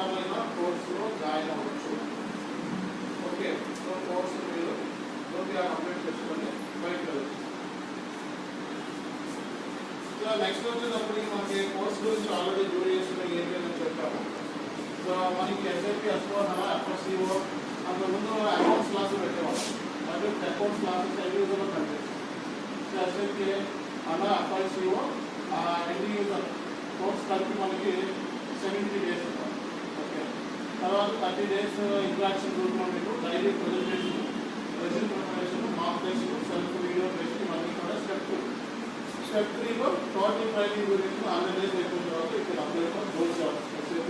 సార్లైనా కోర్సులో జాయిన్ అవ్వచ్చు. Okay, so course మీరు పూర్తిగా కంప్లీట్ చేసుకొని బయటకు వెళ్ళచ్చు. సో నెక్స్ట్ వచ్చేటప్పటికి మనకి కోర్స్ గురించి ఆల్రెడీ డ్యూరేషన్ ఏంటని చెప్పాము. సో మనకి ఎస్ఐపి S/4HANA FSCO అంతకుముందు అకౌంట్స్ క్లాసులు పెట్టేవాళ్ళం. అంటే అకౌంట్స్ క్లాసెస్ ఎండ్ యూజర్లో కంటెంట్. సో ఎస్ఐపి అలా FSCO ఎండ్ యూజర్ కోర్స్ కలిపి మనకి 70 days ఉంటాం. ఓకే, తర్వాత 30 days ఇంట్రాక్షన్ గ్రూప్లో మీకు daily presentation, resume preparation, mock test, self video test ఇవన్నీ కూడా స్టెప్ 3లో టోటల్ ట్రైనింగ్ గురించి 100 days అయిపోయిన తర్వాత ఇక్కడ apply for gold job SAP